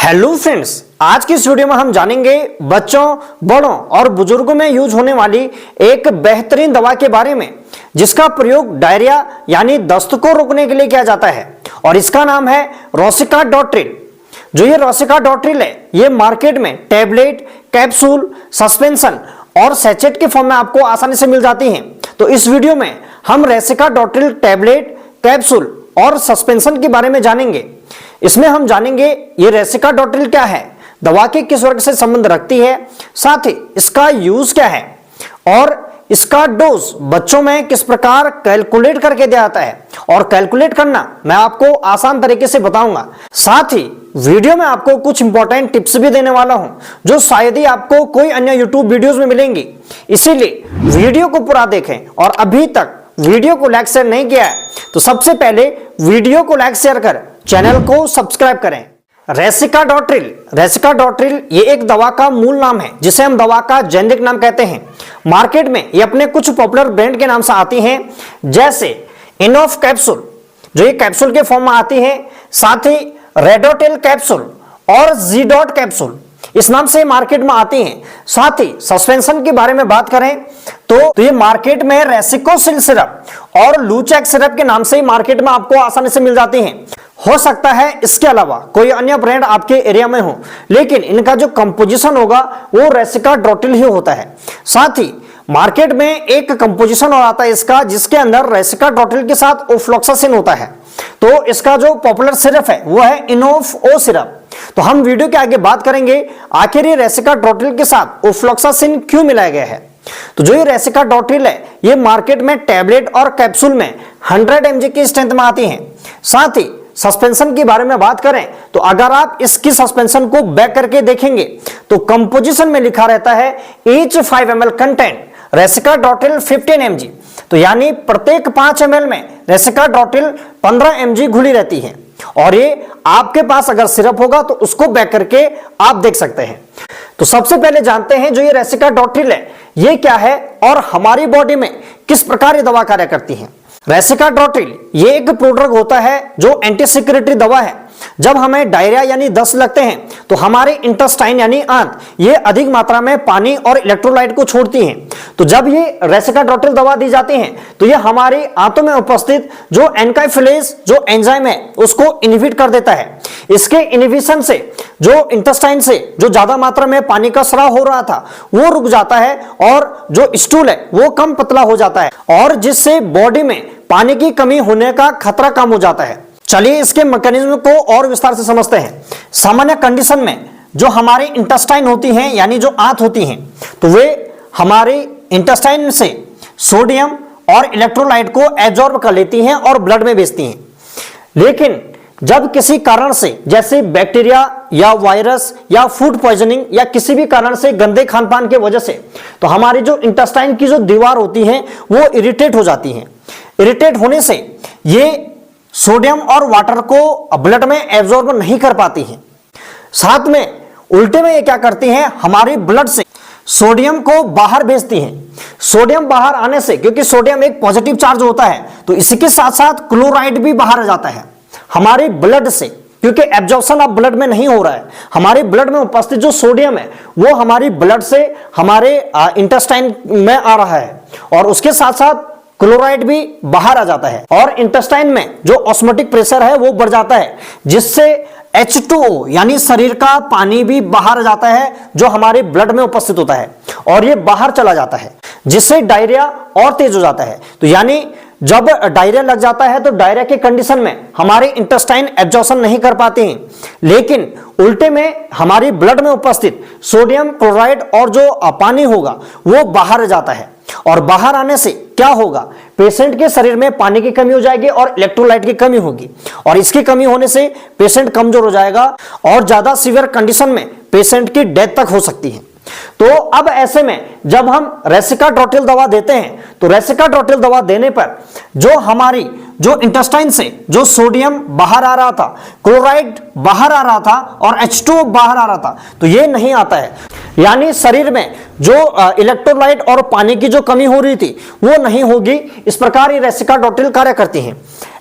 Hello friends, आज की इस वीडियो में हम जानेंगे बच्चों, बड़ों और बुजुर्गों में यूज होने वाली एक बेहतरीन दवा के बारे में जिसका प्रयोग डायरिया यानी दस्त को रोकने के लिए किया जाता है और इसका नाम है रोसिकाडोट्रिल। जो ये रोसिकाडोट्रिल है ये मार्केट में टैबलेट, कैप्सूल, सस्पेंशन और सैचेट के फॉर्म में आपको आसानी से मिल जाती हैं। तो इस वीडियो में हम रोसिकाडोट्रिल टैबलेट, कैप्सूल और सस्पेंशन के बारे में जानेंगे। इसमें हम जानेंगे ये रोसिकाडोट्रिल क्या है, दवा के किस वर्ग से संबंध रखती है, साथ ही इसका यूज क्या है और इसका डोज बच्चों में किस प्रकार कैलकुलेट करके दिया जाता है और कैलकुलेट करना मैं आपको आसान तरीके से बताऊंगा। साथ ही वीडियो में आपको कुछ इंपॉर्टेंट टिप्स भी देने वाला हूं जो शायद ही आपको कोई अन्य यूट्यूब वीडियोस में मिलेंगी, इसीलिए वीडियो को पूरा देखें। और अभी तक वीडियो को लाइक शेयर नहीं किया है तो सबसे पहले वीडियो को लाइक शेयर कर चैनल को सब्सक्राइब करें। रोसिकाडोट्रिल ये एक दवा का मूल नाम है जिसे हम दवा का जेनेरिक नाम कहते हैं। मार्केट में ये अपने कुछ पॉपुलर ब्रांड के नाम से आती हैं, जैसे इनोफ कैप्सूल जो ये कैप्सूल के फॉर्म में आती है, साथ ही रेडोटेल कैप्सूल और जीडोट कैप्सूल इस नाम से मार्केट में आती हैं। साथ ही सस्पेंशन के बारे में बात करें तो ये मार्केट में रेसिकोसिल सिरप और लूचैक सिरप के नाम से मार्केट में आपको आसानी से मिल जाती हैं। हो सकता है इसके अलावा कोई अन्य ब्रांड आपके एरिया में हो, लेकिन इनका जो कंपोजिशन होगा वो रोसिकाडोट्रिल ही होता है। साथ ही मार्केट में एक कंपोजिशन और आता है इसका जिसके अंदर रोसिकाडोट्रिल के साथ ओफ्लॉक्सासिन होता है। तो इसका जो पॉपुलर सिरप है वो है इनोफ ओ सिरप। तो हम वीडियो के आगे बात करेंगे आखिर ये रोसिकाडोट्रिल के साथ ओफ्लॉक्सासिन क्यों मिलाया गया है। तो जो ये रोसिकाडोट्रिल है ये मार्केट में टैबलेट और कैप्सूल में 100 mg की स्ट्रेंथ में आती है। साथ ही सस्पेंशन के बारे में बात करें तो अगर आप इसकी सस्पेंशन को बैक करके देखेंगे तो कंपोजिशन में लिखा रहता है ईच 5 ml कंटेंट रोसिकाडोट्रिल 15 mg। तो यानी प्रत्येक 5 ml में रोसिकाडोट्रिल 15 mg घुली रहती है और ये आपके पास अगर सिरप होगा तो उसको बैक करके आप देख सकते हैं। तो सबसे पहले जानते हैं जो ये रोसिकाडोट्रिल है ये क्या है और हमारी बॉडी में किस प्रकार ये दवा कार्य करती है। रोसिकाडोट्रिल ये एक प्रोड्रग होता है जो एंटीसिक्रेटरी दवा है। जब हमें डायरिया यानी दस्त लगते हैं तो हमारे इंटेस्टाइन यानी आंत ये अधिक मात्रा में पानी और इलेक्ट्रोलाइट को छोड़ती हैं। तो जब ये रोसिकाडोट्रिल दवा दी जाती है तो ये हमारी आंतों में उपस्थित जो एनकाइफिलेज जो एंजाइम है उसको इनहिबिट कर देता है। इसके इनहिबिशन से जो इंटेस्टाइन से जो ज्यादा मात्रा में पानी का स्राव हो रहा था वो रुक जाता है और जो स्टूल है वो कम पतला हो जाता है और जिससे बॉडी में पानी की कमी होने का खतरा कम हो जाता है। चलिए इसके मैकेनिज्म को और विस्तार से समझते हैं। सामान्य कंडीशन में जो हमारे इंटेस्टाइन होती हैं यानी जो आंत होती हैं तो वे हमारे इंटेस्टाइन से सोडियम और इलेक्ट्रोलाइट को एब्जॉर्ब कर लेती हैं और ब्लड में भेजती हैं। लेकिन जब किसी कारण से जैसे बैक्टीरिया या वायरस या फूड पॉइजनिंग या किसी भी कारण से गंदे खान पान की वजह से तो हमारी जो इंटेस्टाइन की जो दीवार होती है वो इरिटेट हो जाती है। इरिटेट होने से ये सोडियम और वाटर को ब्लड में एब्जॉर्ब नहीं कर पाती है। साथ में उल्टे में ये क्या करती हैं, हमारी ब्लड से सोडियम को बाहर भेजती हैं। सोडियम बाहर आने से क्योंकि सोडियम एक पॉजिटिव चार्ज होता है तो इसी के साथ साथ क्लोराइड भी बाहर आ जाता है हमारे ब्लड से, क्योंकि एब्जॉर्प्शन अब ब्लड में नहीं हो रहा है। हमारे ब्लड में उपस्थित जो सोडियम है वो हमारी ब्लड से हमारे इंटेस्टाइन में आ रहा है और उसके साथ साथ क्लोराइड भी बाहर आ जाता है और इंटेस्टाइन में जो ऑस्मोटिक प्रेशर है वो बढ़ जाता है जिससे H2O यानी शरीर का पानी भी बाहर आ जाता है जो हमारे ब्लड में उपस्थित होता है और ये बाहर चला जाता है जिससे डायरिया और तेज हो जाता है। तो यानी जब डायरिया लग जाता है तो डायरिया के कंडीशन में हमारे इंटेस्टाइन एब्जॉर्प्शन नहीं कर पाते हैं, लेकिन उल्टे में हमारी ब्लड में उपस्थित सोडियम, क्लोराइड और जो पानी होगा वो बाहर जाता है और बाहर आने से क्या होगा, पेशेंट के शरीर में पानी की कमी हो जाएगी और इलेक्ट्रोलाइट की कमी होगी और इसकी कमी होने से पेशेंट कमजोर हो जाएगा और ज्यादा सीवियर कंडीशन में पेशेंट की डेथ तक हो सकती है। तो अब ऐसे में जब हम रोसिकाडोट्रिल दवा देते हैं तो रोसिकाडोट्रिल दवा देने पर जो हमारी जो इंटेस्टाइन से जो सोडियम बाहर आ रहा था, क्लोराइड बाहर आ रहा था और H2O बाहर आ रहा था तो ये नहीं आता है। यानी शरीर में जो इलेक्ट्रोलाइट और पानी की जो कमी हो रही थी वो नहीं होगी। इस प्रकार ये रोसिकाडोट्रिल कार्य करती है।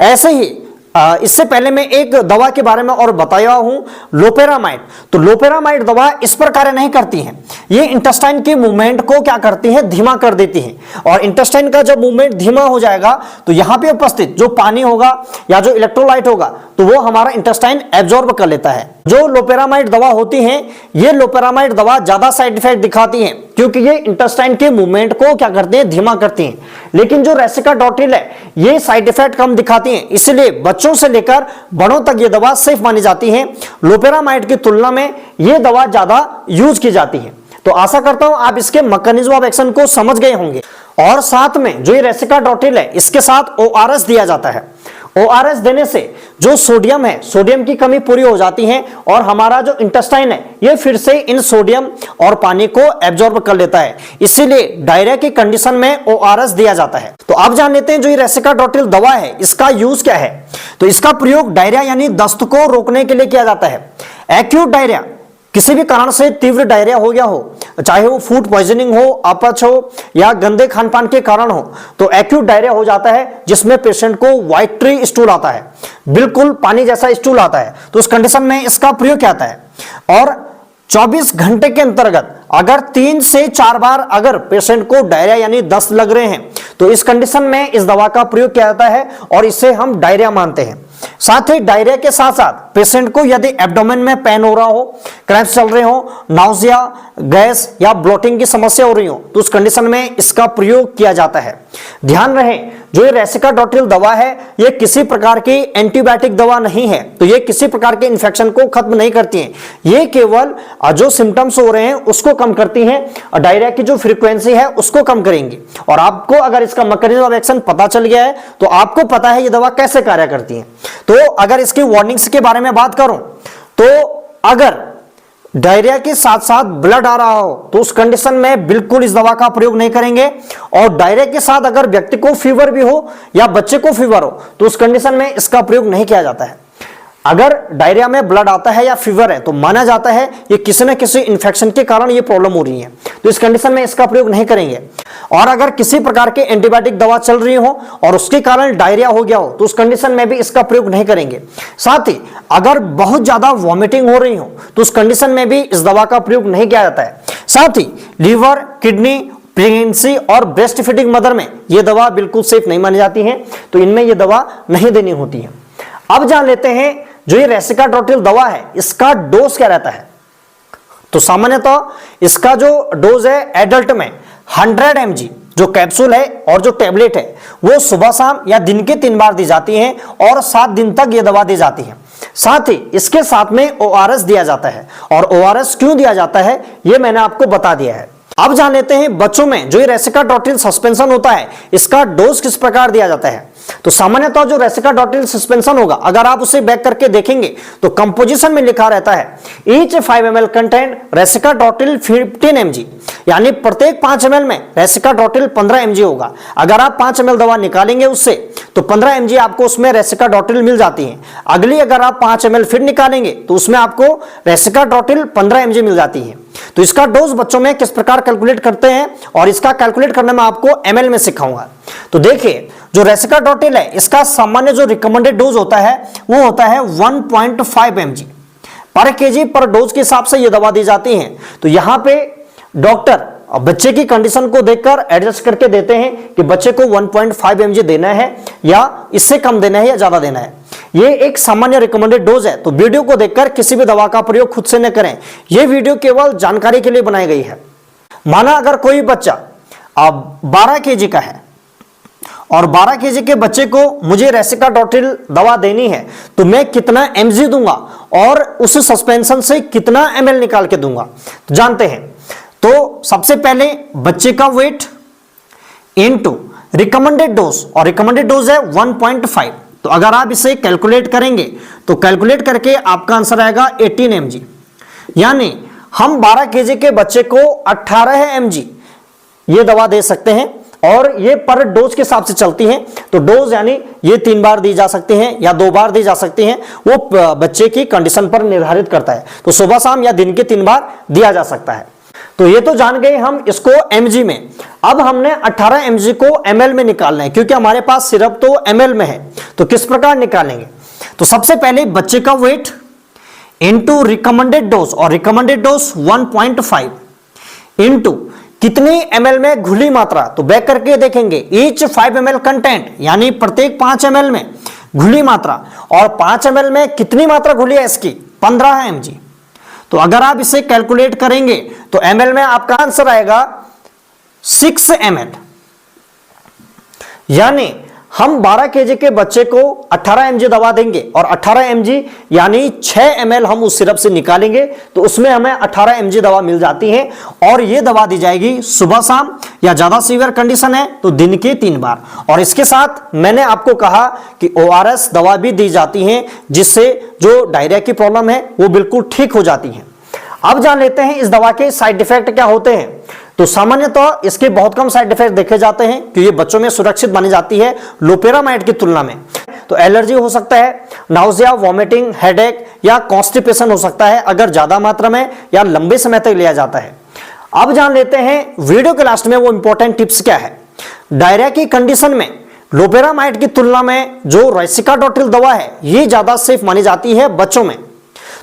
ऐसे ही इससे पहले मैं एक दवा के बारे में और बताया हूं, लोपेरामाइड। तो लोपेरामाइड दवा इस पर कार्य नहीं करती है, ये इंटेस्टाइन के मूवमेंट को क्या करती है, धीमा कर देती है। और इंटेस्टाइन का जब मूवमेंट धीमा हो जाएगा तो यहां पे उपस्थित जो पानी होगा या जो इलेक्ट्रोलाइट होगा तो वो हमारा इंटेस्टाइन एब्जॉर्ब कर लेता है। जो लोपेरामाइड दवा होती है, ये लोपेरामाइड दवा ज्यादा साइड इफेक्ट दिखाती है क्योंकि ये इंटेस्टाइन के मूवमेंट को क्या करते हैं, धीमा करती हैं। लेकिन जो रेसिकाडोटिल है ये साइड इफेक्ट कम दिखाती है, इसलिए बच्चों से लेकर बड़ों तक ये दवा सेफ मानी जाती है। लोपेरामाइड की तुलना में ये दवा ज्यादा यूज की जाती है। तो आशा करता हूं आप इसके मैकेनिज्म ऑफ एक्शन को समझ गए होंगे। और साथ में जो ये रेसिकाडोटिल है इसके साथ ORS दिया जाता है। ORS देने से जो सोडियम है, सोडियम की कमी पूरी हो जाती है और हमारा जो इंटेस्टाइन है ये फिर से इन सोडियम और पानी को एब्जॉर्ब कर लेता है। इसीलिए डायरिया की कंडीशन में ORS दिया जाता है। तो आप जान लेते हैं जो ये रेसिकाडोटिल दवा है इसका यूज क्या है। तो इसका प्रयोग डायरिया यानी दस्त को रोकने के लिए किया जाता है। एक्यूट डायरिया, किसी भी कारण से तीव्र डायरिया हो गया हो, चाहे वो फूड पॉइजनिंग हो, अपच हो या गंदे खान पान के कारण हो, तो एक्यूट डायरिया हो जाता है जिसमें पेशेंट को वाइटरी स्टूल आता है, बिल्कुल पानी जैसा स्टूल आता है। तो उस कंडीशन में इसका प्रयोग क्या आता है। और 24 घंटे के अंतर्गत अगर 3 से 4 बार अगर पेशेंट को डायरिया यानी दस्त लग रहे हैं तो इस कंडीशन में इस दवा का प्रयोग किया जाता है और इसे हम डायरिया मानते हैं। साथ ही डायरिया के साथ साथ पेशेंट को यदि एब्डोमेन में पेन हो रहा हो, क्रैम्प्स चल रहे हो, नाउजिया, गैस या ब्लोटिंग की समस्या हो रही हो तो उस कंडीशन में इसका प्रयोग किया जाता है। ध्यान रहे जो ये रेसिकाडोटिल दवा है ये किसी प्रकार की एंटीबायोटिक दवा नहीं है, तो ये किसी प्रकार के इन्फेक्शन को खत्म नहीं करती है। ये केवल जो सिम्टम्स हो रहे हैं उसको कम करती है और डायरिया की जो फ्रीक्वेंसी है उसको कम करेंगी। और आपको अगर इसका मैकेनिज्म ऑफ एक्शन पता चल गया है तो आपको पता है ये दवा कैसे कार्य करती है। तो अगर इसकी वार्निंग्स के बारे में बात करूं तो अगर डायरिया के साथ साथ ब्लड आ रहा हो तो उस कंडीशन में बिल्कुल इस दवा का प्रयोग नहीं करेंगे। और डायरिया के साथ अगर व्यक्ति को फीवर भी हो या बच्चे को फीवर हो तो उस कंडीशन में इसका प्रयोग नहीं किया जाता है। अगर डायरिया में ब्लड आता है या फीवर है तो माना जाता है ये किसी न किसी इन्फेक्शन के कारण ये प्रॉब्लम हो रही है, तो इस कंडीशन में इसका प्रयोग नहीं करेंगे। और अगर किसी प्रकार के एंटीबायोटिक दवा चल रही हो और उसके कारण डायरिया हो गया हो तो उस कंडीशन में भी इसका प्रयोग नहीं करेंगे। साथ ही अगर बहुत ज्यादा वॉमिटिंग हो रही हो तो उस कंडीशन में भी इस दवा का प्रयोग नहीं किया जाता है। साथ ही लीवर, किडनी, प्रेगनेंसी और ब्रेस्ट फीडिंग मदर में यह दवा बिल्कुल सेफ नहीं मानी जाती है, तो इनमें यह दवा नहीं देनी होती है। अब जान लेते हैं जो ये रेसिकाडोटिल दवा है इसका डोज क्या रहता है। तो सामान्यतः इसका जो डोज है एडल्ट में 100 mg जो कैप्सूल है और जो टैबलेट है वो सुबह शाम या दिन के 3 बार दी जाती है और 7 दिन तक ये दवा दी जाती है। साथ ही इसके साथ में ORS दिया जाता है। और ORS क्यों दिया जाता है ये मैंने आपको बता दिया है। अब जान लेते हैं बच्चों में जो ये रेसिकाडोटिल सस्पेंशन होता है इसका डोज किस प्रकार दिया जाता है। तो सामान्यतः जो रेसिकाडोटिल सस्पेंशन होगा अगर आप उसे बैक करके देखेंगे तो कंपोजिशन में लिखा रहता है ईच 5 ml कंटेंट रेसिकाडोटिल 15 mg, यानी प्रत्येक 5 ml में रेसिकाडोटिल 15 mg होगा। अगर आप 5 ml दवा निकालेंगे उससे तो 15 mg आपको उसमें रेसिकाडोटिल मिल जाती है। अगली अगर आप 5 ml फिर निकालेंगे तो उसमें आपको रेसिकाडोटिल 15 mg मिल जाती है। तो इसका डोज बच्चों में किस प्रकार कैलकुलेट करते हैं और इसका कैलकुलेट करना मैं आपको ml में सिखाऊंगा। तो देखिए जो रेसिकाडोटिल है इसका सामान्य जो रिकमेंडेड डोज होता है वो होता है 1.5 mg पर केजी पर डोज के हिसाब से ये दवा दी जाती है। तो यहां पे डॉक्टर बच्चे की कंडीशन को देखकर एडजस्ट करके देते हैं कि बच्चे को 1.5 mg देना है या इससे कम देना है या ज्यादा देना है। ये एक सामान्य रिकमेंडेड डोज है। तो वीडियो को देखकर किसी भी दवा का प्रयोग खुद से न करें, यह वीडियो केवल जानकारी के लिए बनाई गई है। माना अगर कोई बच्चा अब 12 kg का है और 12 kg के बच्चे को मुझे रेसिकाडोटिल दवा देनी है तो मैं कितना mg दूंगा और उस सस्पेंशन से कितना ml निकाल के दूंगा तो जानते हैं। तो सबसे पहले बच्चे का वेट इनटू रिकमेंडेड डोज, और रिकमेंडेड डोज है 1.5। तो अगर आप इसे कैलकुलेट करेंगे तो कैलकुलेट करके आपका आंसर आएगा 18 mg, यानी हम 12 kg के बच्चे को 18 mg ये दवा दे सकते हैं। और ये पर डोज के हिसाब से चलती है। तो डोज यानी ये 3 बार दी जा सकती हैं या 2 बार दी जा सकती हैं, वो बच्चे की कंडीशन पर निर्धारित करता है। तो सुबह शाम या दिन के 3 बार दिया जा सकता है। तो ये तो जान गए हम इसको mg में। अब हमने 18 mg को ml में निकालना है क्योंकि हमारे पास सिरप तो ml में है। तो किस प्रकार निकालेंगे। तो सबसे पहले बच्चे का वेट इनटू रिकमेंडेड डोज, और रिकमेंडेड डोज 1.5 इनटू कितनी ml में घुली मात्रा, तो बैक करके देखेंगे ईच 5 ml कंटेंट, यानी प्रत्येक 5 ml में घुली मात्रा, और 5 ml में कितनी मात्रा घुली है इसकी 15 mg। तो अगर आप इसे कैलकुलेट करेंगे तो ml में आपका आंसर आएगा 6 ml, यानी हम 12 केजी के बच्चे को 18 mg दवा देंगे, और 18 mg यानी 6 ml हम उस सिरप से निकालेंगे, तो उसमें हमें 18 mg दवा मिल जाती है। और यह दवा दी जाएगी सुबह शाम, या ज्यादा सीवियर कंडीशन है तो दिन के 3 बार। और इसके साथ मैंने आपको कहा कि ORS दवा भी दी जाती है, जिससे जो डायरिया की प्रॉब्लम है वो बिल्कुल ठीक हो जाती है। अब जान लेते हैं इस दवा के साइड इफेक्ट क्या होते हैं। तो सामान्यतः इसके बहुत कम साइड इफेक्ट देखे जाते हैं, कि ये बच्चों में सुरक्षित मानी जाती है लोपेरामाइड की तुलना में। तो एलर्जी हो सकता है, नाउजिया, वॉमिटिंग, हेडेक या कॉन्स्टिपेशन हो सकता है अगर ज्यादा मात्रा में या लंबे समय तक लिया जाता है। अब जान लेते हैं वीडियो के लास्ट में वो इंपॉर्टेंट टिप्स क्या है। डायरिया की कंडीशन में लोपेरामाइड की तुलना में जो रेसिकाडोटिल दवा है ये ज्यादा सेफ मानी जाती है बच्चों में।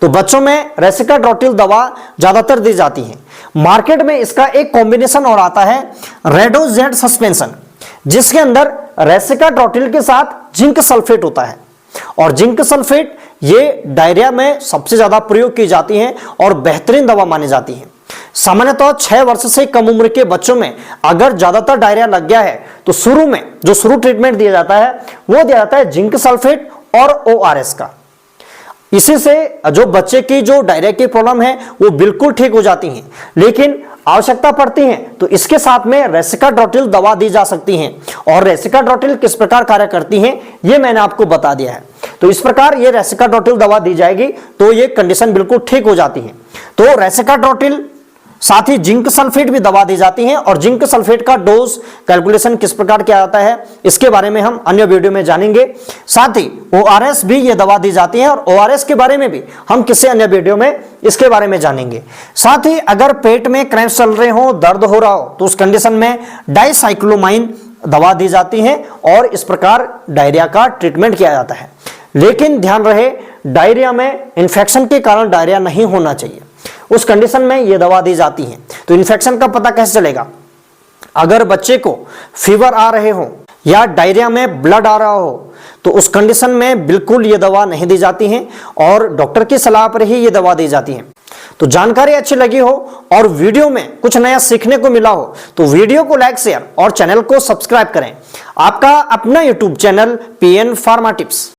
तो बच्चों में रेसिकाडोटिल दवा ज्यादातर दी जाती है। मार्केट में इसका एक कॉम्बिनेशन और आता है रेडोजेड सस्पेंशन, जिसके अंदर रेसिकाडोटिल के साथ जिंक सल्फेट होता है। और जिंक सल्फेट ये डायरिया में सबसे ज्यादा प्रयोग की जाती है और बेहतरीन दवा मानी जाती है। सामान्यतः 6 वर्ष से कम उम्र के बच्चों में अगर ज्यादातर डायरिया लग गया है तो शुरू में जो ट्रीटमेंट दिया जाता है वो दिया जाता है जिंक सल्फेट और ORS का। इसी से जो बच्चे की जो डायरिया की प्रॉब्लम है वो बिल्कुल ठीक हो जाती है। लेकिन आवश्यकता पड़ती है तो इसके साथ में रेसिकाडोटिल दवा दी जा सकती है। और रेसिकाडोटिल किस प्रकार कार्य करती है ये मैंने आपको बता दिया है। तो इस प्रकार ये रेसिकाडोटिल दवा दी जाएगी तो ये कंडीशन बिल्कुल ठीक हो जाती है। तो रेसिकाडोटिल साथ ही जिंक सल्फेट भी दवा दी जाती है, और जिंक सल्फेट का डोज कैलकुलेशन किस प्रकार किया जाता है इसके बारे में हम अन्य वीडियो में जानेंगे। साथ ही ORS भी ये दवा दी जाती है, और ORS के बारे में भी हम किसी अन्य वीडियो में इसके बारे में जानेंगे। साथ ही अगर पेट में क्रैम्प्स चल रहे हो, दर्द हो रहा हो, तो उस कंडीशन में डाइसाइक्लोमाइन दवा दी जाती है, और इस प्रकार डायरिया का ट्रीटमेंट किया जाता है। लेकिन ध्यान रहे, डायरिया में इन्फेक्शन के कारण डायरिया नहीं होना चाहिए, उस कंडीशन में यह दवा दी जाती है। तो इन्फेक्शन का पता कैसे चलेगा? अगर बच्चे को फीवर आ रहे हो या डायरिया में ब्लड आ रहा हो तो उस कंडीशन में बिल्कुल ये दवा नहीं दी जाती है, और डॉक्टर की सलाह पर ही ये दवा दी जाती है। तो जानकारी अच्छी लगी हो और वीडियो में कुछ नया सीखने को मिला हो तो वीडियो को लाइक, शेयर और चैनल को सब्सक्राइब करें। आपका अपना YouTube channel PN pharma tips.